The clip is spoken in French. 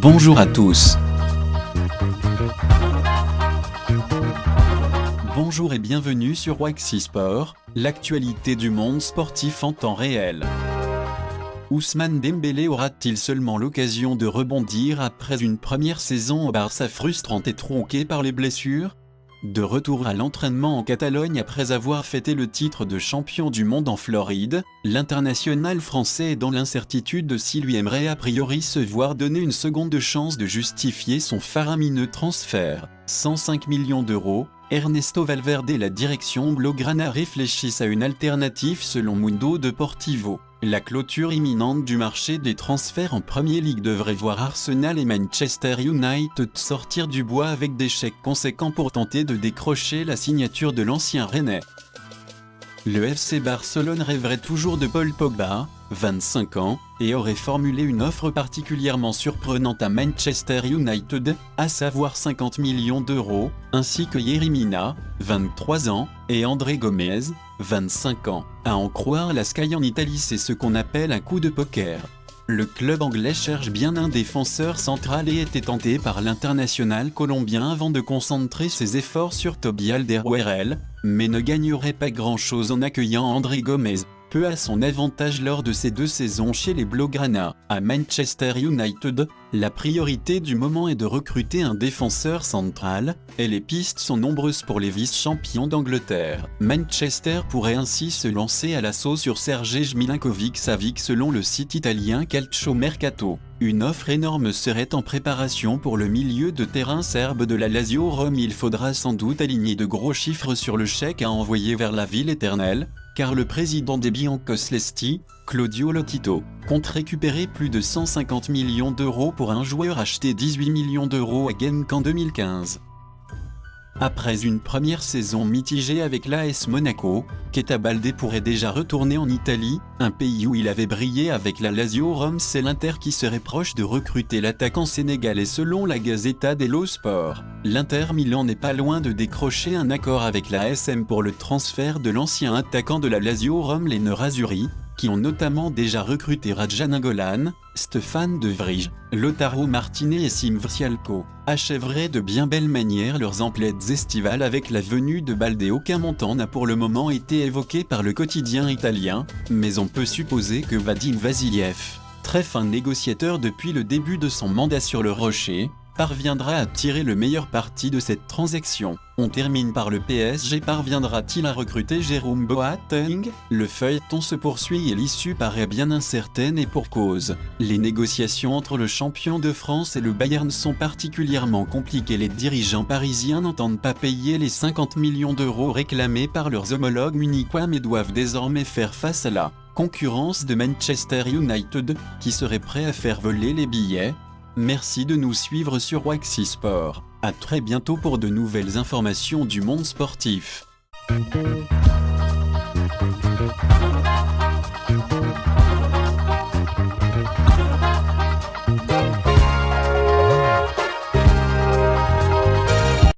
Bonjour à tous. Bonjour et bienvenue sur Waxy Sport, l'actualité du monde sportif en temps réel. Ousmane Dembélé aura-t-il seulement l'occasion de rebondir après une première saison au Barça frustrante et tronquée par les blessures ? De retour à l'entraînement en Catalogne après avoir fêté le titre de champion du monde en Floride, l'international français est dans l'incertitude de s'il lui aimerait a priori se voir donner une seconde chance de justifier son faramineux transfert. 105 millions d'euros, Ernesto Valverde et la direction blaugrana réfléchissent à une alternative selon Mundo Deportivo. La clôture imminente du marché des transferts en Premier League devrait voir Arsenal et Manchester United sortir du bois avec des chèques conséquents pour tenter de décrocher la signature de l'ancien Rennais. Le FC Barcelone rêverait toujours de Paul Pogba, 25 ans, et aurait formulé une offre particulièrement surprenante à Manchester United, à savoir 50 millions d'euros, ainsi que Yerry Mina, 23 ans, et André Gomez, 25 ans. À en croire la Sky en Italie, c'est ce qu'on appelle un coup de poker. Le club anglais cherche bien un défenseur central et était tenté par l'international colombien avant de concentrer ses efforts sur Toby Alderweireld, mais ne gagnerait pas grand-chose en accueillant André Gomez, peu à son avantage lors de ses 2 saisons chez les Blaugrana. À Manchester United, la priorité du moment est de recruter un défenseur central, et les pistes sont nombreuses pour les vice-champions d'Angleterre. Manchester pourrait ainsi se lancer à l'assaut sur Sergej Milinkovic-Savic selon le site italien Calciomercato. Une offre énorme serait en préparation pour le milieu de terrain serbe de la Lazio Rome. Il faudra sans doute aligner de gros chiffres sur le chèque à envoyer vers la ville éternelle, car le président des Biancocelesti, Claudio Lotito, compte récupérer plus de 150 millions d'euros pour un joueur acheté 18 millions d'euros à Genk en 2015. Après une première saison mitigée avec l'AS Monaco, Keita Baldé pourrait déjà retourner en Italie, un pays où il avait brillé avec la Lazio Rome. C'est l'Inter qui serait proche de recruter l'attaquant sénégalais selon la Gazzetta dello Sport. L'Inter Milan n'est pas loin de décrocher un accord avec la SM pour le transfert de l'ancien attaquant de la Lazio Rome, les Nerazzurri, qui ont notamment déjà recruté Raja Nainggolan, Stéphane De Vrij, Lautaro Martinez et Sime Vrsaljko, achèveraient de bien belle manière leurs emplettes estivales avec la venue de Baldé. Aucun montant n'a pour le moment été évoqué par le quotidien italien, mais on peut supposer que Vadim Vasiliev, très fin négociateur depuis le début de son mandat sur le Rocher, parviendra à tirer le meilleur parti de cette transaction. On termine par le PSG. Parviendra-t-il à recruter Jérôme Boateng ? Le feuilleton se poursuit et l'issue paraît bien incertaine, et pour cause. Les négociations entre le champion de France et le Bayern sont particulièrement compliquées. Les dirigeants parisiens n'entendent pas payer les 50 millions d'euros réclamés par leurs homologues munichois, mais doivent désormais faire face à la concurrence de Manchester United, qui serait prêt à faire voler les billets. Merci de nous suivre sur Waxy Sport. À très bientôt pour de nouvelles informations du monde sportif.